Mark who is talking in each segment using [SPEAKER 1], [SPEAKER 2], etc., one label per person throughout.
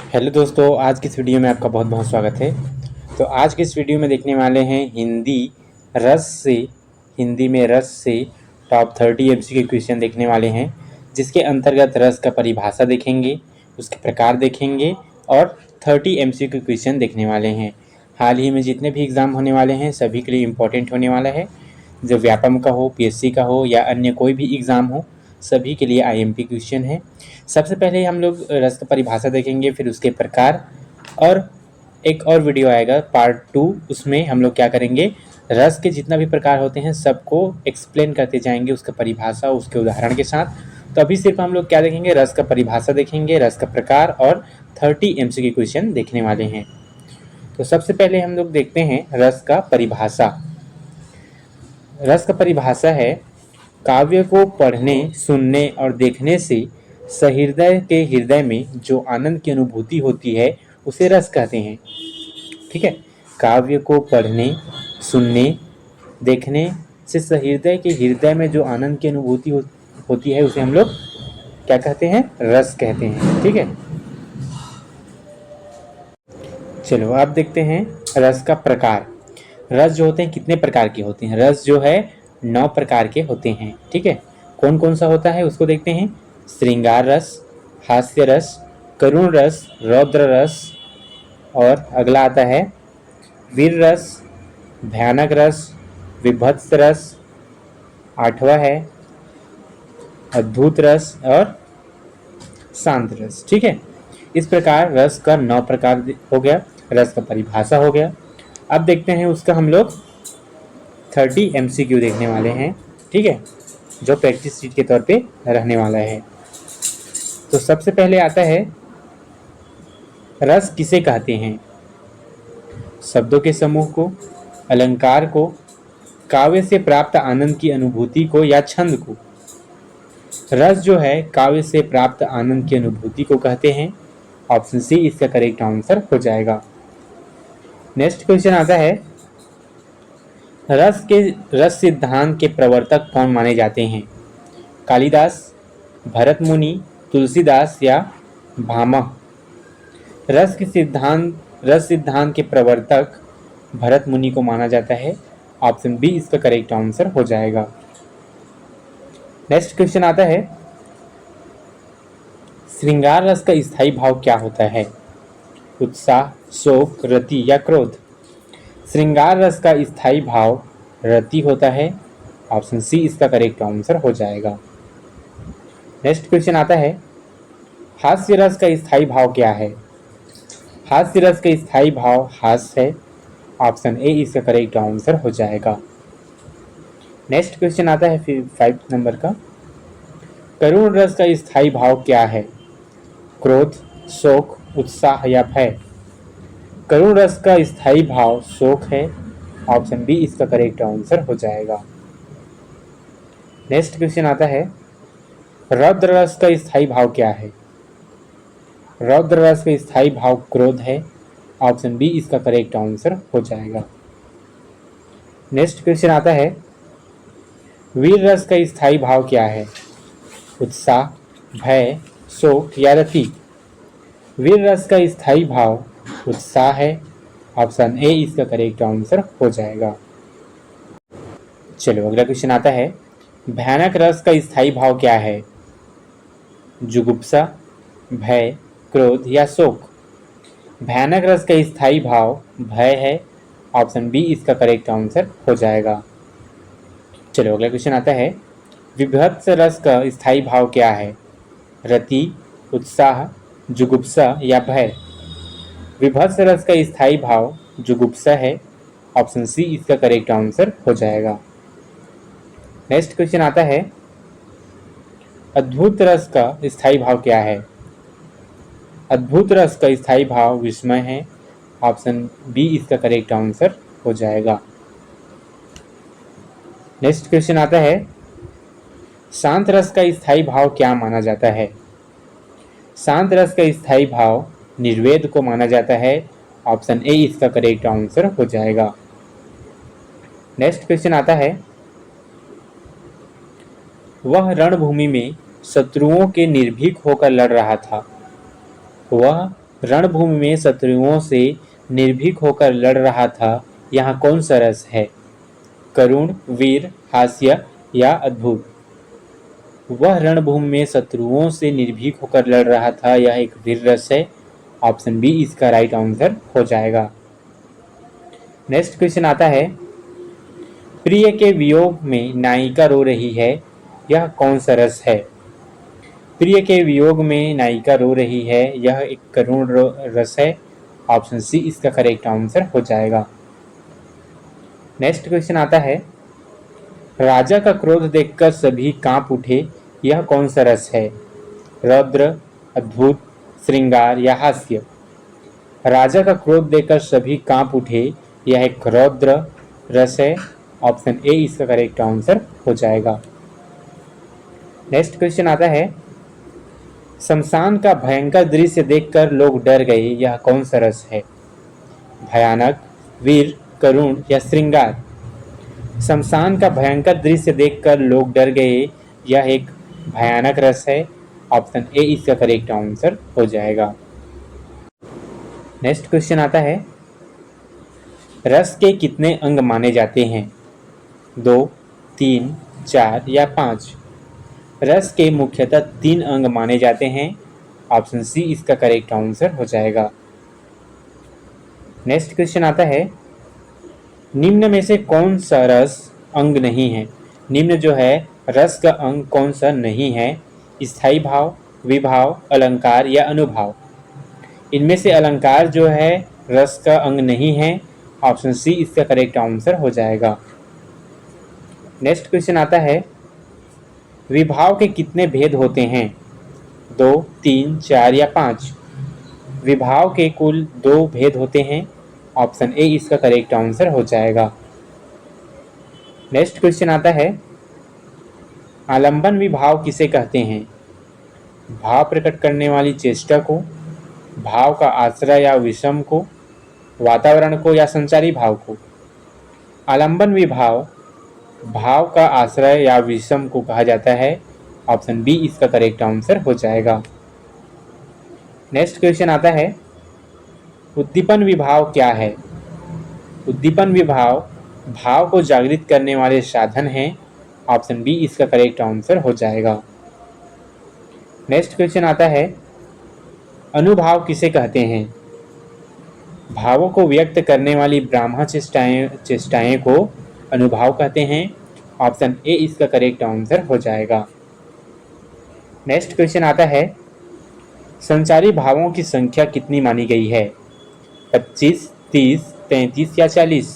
[SPEAKER 1] Hello दोस्तों, आज की इस वीडियो में आपका बहुत बहुत स्वागत है। तो आज की इस वीडियो में देखने वाले हैं रस से हिंदी में रस से टॉप 30 एमसीक्यू क्वेश्चन देखने वाले हैं, जिसके अंतर्गत रस का परिभाषा देखेंगे, उसके प्रकार देखेंगे और 30 एमसीक्यू क्वेश्चन देखने वाले हैं। हाल ही में जितने भी एग्ज़ाम होने वाले हैं सभी के लिए इम्पोर्टेंट होने वाला है। जो व्यापम का हो, पीएससी का हो या अन्य कोई भी एग्ज़ाम हो, सभी के लिए आईएमपी क्वेश्चन है। सबसे पहले हम लोग रस का परिभाषा देखेंगे, फिर उसके प्रकार, और एक और वीडियो आएगा पार्ट 2, उसमें हम लोग क्या करेंगे, रस के जितना भी प्रकार होते हैं सबको एक्सप्लेन करते जाएंगे, उसका परिभाषा उसके उदाहरण के साथ। तो अभी सिर्फ हम लोग क्या देखेंगे, रस का परिभाषा देखेंगे, रस का प्रकार और 30 एमसीक्यू क्वेश्चन देखने वाले हैं। तो सबसे पहले हम लोग देखते हैं रस का परिभाषा। रस का परिभाषा है, काव्य को पढ़ने, सुनने और देखने से सहृदय के हृदय में जो आनंद की अनुभूति होती है उसे रस कहते हैं। ठीक है, काव्य को पढ़ने, सुनने, देखने से सहृदय के हृदय में जो आनंद की अनुभूति होती है उसे हम लोग क्या कहते हैं, रस कहते हैं। ठीक है, चलो अब देखते हैं रस का प्रकार। रस जो होते हैं कितने प्रकार के होते हैं, रस जो है 9 प्रकार के होते हैं। ठीक है, कौन कौन सा होता है उसको देखते हैं। श्रृंगार रस, हास्य रस, करुण रस, रौद्र रस, और अगला आता है वीर रस, भयानक रस, विभत्स रस, आठवां है अद्भुत रस और शांत रस। ठीक है, इस प्रकार रस का 9 प्रकार हो गया, रस का परिभाषा हो गया। अब देखते हैं उसका हम लोग 30 एमसीक्यू देखने वाले हैं। ठीक है, जो प्रैक्टिस शीट के तौर पे रहने वाला है। तो सबसे पहले आता है, रस किसे कहते हैं। शब्दों के समूह को, अलंकार को, काव्य से प्राप्त आनंद की अनुभूति को या छंद को। रस जो है काव्य से प्राप्त आनंद की अनुभूति को कहते हैं। ऑप्शन सी इसका करेक्ट आंसर हो जाएगा। नेक्स्ट क्वेश्चन आता है, रस सिद्धांत के प्रवर्तक कौन माने जाते हैं। कालिदास, भरत मुनि, तुलसीदास या भामह। रस सिद्धांत के प्रवर्तक भरत मुनि को माना जाता है। ऑप्शन बी इसका करेक्ट आंसर हो जाएगा। नेक्स्ट क्वेश्चन आता है, श्रृंगार रस का स्थायी भाव क्या होता है। उत्साह, शोक, रति या क्रोध। श्रृंगार रस का स्थायी भाव रति होता है। ऑप्शन सी इसका करेक्ट आंसर हो जाएगा। नेक्स्ट क्वेश्चन आता है, हास्य रस का स्थायी भाव क्या है। हास्य रस का स्थायी भाव हास्य है। ऑप्शन ए इसका करेक्ट आंसर हो जाएगा। नेक्स्ट क्वेश्चन आता है फिर 5 नंबर का, करुण रस का स्थायी भाव क्या है। क्रोध, शोक, उत्साह या भय। करुण रस का स्थायी भाव शोक है। ऑप्शन बी इसका करेक्ट आंसर हो जाएगा। नेक्स्ट क्वेश्चन आता है, रौद्र रस का स्थायी भाव क्या है। रौद्र रस का स्थायी भाव क्रोध है। ऑप्शन बी इसका करेक्ट आंसर हो जाएगा। नेक्स्ट क्वेश्चन आता है, वीर रस का स्थायी भाव क्या है। उत्साह, भय, शोक या रति। वीर रस का स्थायी भाव उत्साह है। ऑप्शन ए इसका करेक्ट आंसर हो जाएगा। चलो अगला क्वेश्चन आता है, भयानक रस का स्थायी भाव क्या है। जुगुप्सा, भय, क्रोध या शोक। भयानक रस का स्थायी भाव भय है। ऑप्शन बी इसका करेक्ट आंसर हो जाएगा। चलो अगला क्वेश्चन आता है, विभत्स रस का स्थायी भाव क्या है। रति, उत्साह, जुगुप्सा या भय। विभत्स रस का स्थायी भाव जुगुप्सा है। ऑप्शन सी इसका करेक्ट आंसर हो जाएगा। नेक्स्ट क्वेश्चन आता है, अद्भुत रस का स्थायी भाव क्या है। अद्भुत रस का स्थायी भाव विस्मय है। ऑप्शन बी इसका करेक्ट आंसर हो जाएगा। नेक्स्ट क्वेश्चन आता है, शांत रस का स्थायी भाव क्या माना जाता है। शांत रस का स्थायी भाव निर्वेद को माना जाता है। ऑप्शन ए इसका करेक्ट आंसर हो जाएगा। नेक्स्ट क्वेश्चन आता है, वह रणभूमि में शत्रुओं के निर्भीक होकर लड़ रहा था। वह रणभूमि में शत्रुओं से निर्भीक होकर लड़ रहा था, यहाँ कौन सा रस है? करुण, वीर, हास्य या अद्भुत? वह रणभूमि में शत्रुओं से निर्भीक होकर लड़ रहा था, यह एक वीर रस है। ऑप्शन बी इसका राइट आंसर हो जाएगा। नेक्स्ट क्वेश्चन आता है, प्रिय के वियोग में नायिका रो रही है, यह कौन सा रस है? प्रिय के वियोग में नायिका रो रही है, यह एक करुण रस है। ऑप्शन सी इसका करेक्ट आंसर हो जाएगा। नेक्स्ट क्वेश्चन आता है, राजा का क्रोध देखकर सभी कांप उठे, यह कौन सा रस है? रौद्र, अद्भुत, श्रृंगार या हास्य? राजा का क्रोध देखकर सभी कांप उठे, यह एक रौद्र रस है। ऑप्शन ए इसका करेक्ट आंसर हो जाएगा। नेक्स्ट क्वेश्चन आता है, शमशान का भयंकर दृश्य देखकर लोग डर गए, यह कौन सा रस है? भयानक, वीर, करुण या श्रृंगार? शमशान का भयंकर दृश्य देखकर लोग डर गए, यह एक भयानक रस है। ऑप्शन ए इसका करेक्ट आंसर हो जाएगा। नेक्स्ट क्वेश्चन आता है, रस के कितने अंग माने जाते हैं? 2, 3, 4 या 5? रस के मुख्यतः 3 अंग माने जाते हैं। ऑप्शन सी इसका करेक्ट आंसर हो जाएगा। नेक्स्ट क्वेश्चन आता है, निम्न में से कौन सा रस अंग नहीं है? निम्न जो है रस का अंग कौन सा नहीं है? स्थायी भाव, विभाव, अलंकार या अनुभाव? इनमें से अलंकार जो है रस का अंग नहीं है। ऑप्शन सी इसका करेक्ट आंसर हो जाएगा। नेक्स्ट क्वेश्चन आता है, विभाव के कितने भेद होते हैं? 2, 3, 4 या 5? विभाव के कुल 2 भेद होते हैं। ऑप्शन ए इसका करेक्ट आंसर हो जाएगा। नेक्स्ट क्वेश्चन आता है, आलंबन विभाव किसे कहते हैं? भाव प्रकट करने वाली चेष्टा को, भाव का आश्रय या विषम को, वातावरण को या संचारी भाव को? आलंबन विभाव भाव का आश्रय या विषम को कहा जाता है। ऑप्शन बी इसका करेक्ट आंसर हो जाएगा। नेक्स्ट क्वेश्चन आता है, उद्दीपन विभाव क्या है? उद्दीपन विभाव भाव को जागृत करने वाले साधन हैं। ऑप्शन बी इसका करेक्ट आंसर हो जाएगा। नेक्स्ट क्वेश्चन आता है, अनुभाव किसे कहते हैं? भावों को व्यक्त करने वाली ब्राह्मण चेष्टाएं को अनुभाव कहते हैं। ऑप्शन ए इसका करेक्ट आंसर हो जाएगा। नेक्स्ट क्वेश्चन आता है, संचारी भावों की संख्या कितनी मानी गई है? 25, 30, 33 या 40?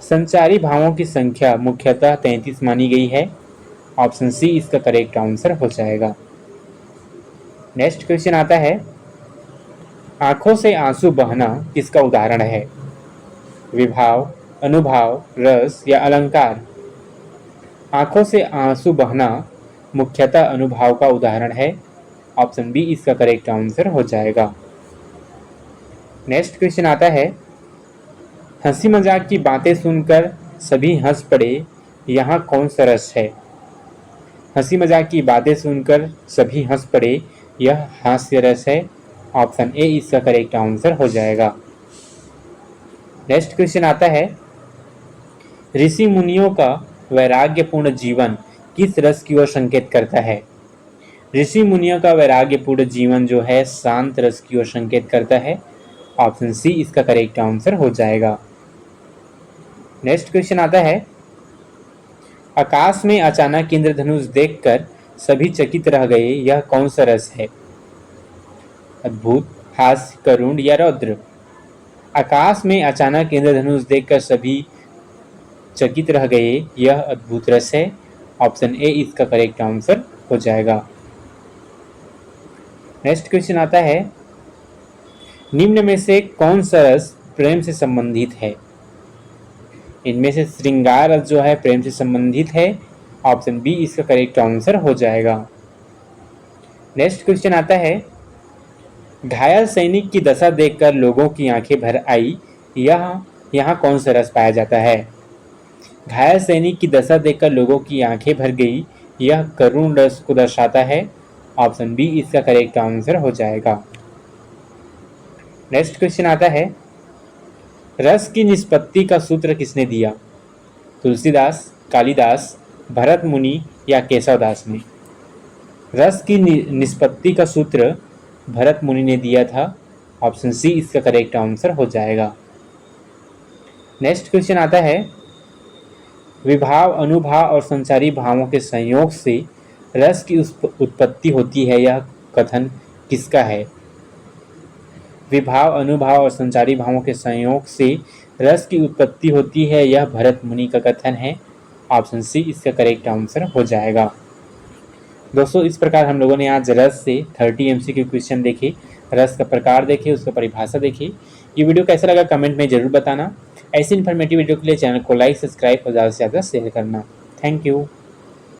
[SPEAKER 1] संचारी भावों की संख्या मुख्यतः 33 मानी गई है। ऑप्शन सी इसका करेक्ट आंसर हो जाएगा। नेक्स्ट क्वेश्चन आता है, आंखों से आंसू बहना किसका उदाहरण है? विभाव, अनुभाव, रस या अलंकार? आंखों से आंसू बहना मुख्यतः अनुभाव का उदाहरण है। ऑप्शन बी इसका करेक्ट आंसर हो जाएगा। नेक्स्ट क्वेश्चन आता है, हंसी मजाक की बातें सुनकर सभी हंस पड़े, यहाँ कौन सा रस है? हंसी मजाक की बातें सुनकर सभी हंस पड़े, यह हास्य रस है। ऑप्शन ए इसका करेक्ट आंसर हो जाएगा। नेक्स्ट क्वेश्चन आता है, ऋषि मुनियों का वैराग्यपूर्ण जीवन किस रस की ओर संकेत करता है? ऋषि मुनियों का वैराग्यपूर्ण जीवन जो है शांत रस की ओर संकेत करता है। ऑप्शन सी इसका करेक्ट आंसर हो जाएगा। नेक्स्ट क्वेश्चन आता है, आकाश में अचानक इंद्रधनुष देखकर सभी चकित रह गए, यह कौन सा रस है? अद्भुत, हास्य, करुण या रौद्र? आकाश में अचानक इंद्रधनुष देखकर सभी चकित रह गए, यह अद्भुत रस है। ऑप्शन ए इसका करेक्ट आंसर हो जाएगा। नेक्स्ट क्वेश्चन आता है, निम्न में से कौन सा रस प्रेम से संबंधित है? इनमें से श्रृंगार रस जो है प्रेम से संबंधित है। ऑप्शन बी इसका करेक्ट आंसर हो जाएगा। नेक्स्ट क्वेश्चन आता है, घायल सैनिक की दशा देखकर लोगों की आंखें भर आई, यहाँ कौन सा रस पाया जाता है? घायल सैनिक की दशा देखकर लोगों की आंखें भर गई, यह करुण रस को दर्शाता है। ऑप्शन बी इसका करेक्ट आंसर हो जाएगा। नेक्स्ट क्वेश्चन आता है, रस की निष्पत्ति का सूत्र किसने दिया? तुलसीदास, कालिदास, भरत मुनि या केशवदास ने? रस की निष्पत्ति का सूत्र भरत मुनि ने दिया था। ऑप्शन सी इसका करेक्ट आंसर हो जाएगा। नेक्स्ट क्वेश्चन आता है, विभाव, अनुभाव और संचारी भावों के संयोग से रस की उत्पत्ति होती है, यह कथन किसका है? विभाव, अनुभाव और संचारी भावों के संयोग से रस की उत्पत्ति होती है, यह भरत मुनि का कथन है। ऑप्शन सी इसका करेक्ट आंसर हो जाएगा। दोस्तों, इस प्रकार हम लोगों ने आज रस से 30 MCQ क्वेश्चन देखे, रस का प्रकार देखे, उसका परिभाषा देखी। ये वीडियो कैसा लगा कमेंट में जरूर बताना। ऐसी इन्फॉर्मेटिव वीडियो के लिए चैनल को लाइक, सब्सक्राइब और ज़्यादा से ज़्यादा शेयर करना। Thank you.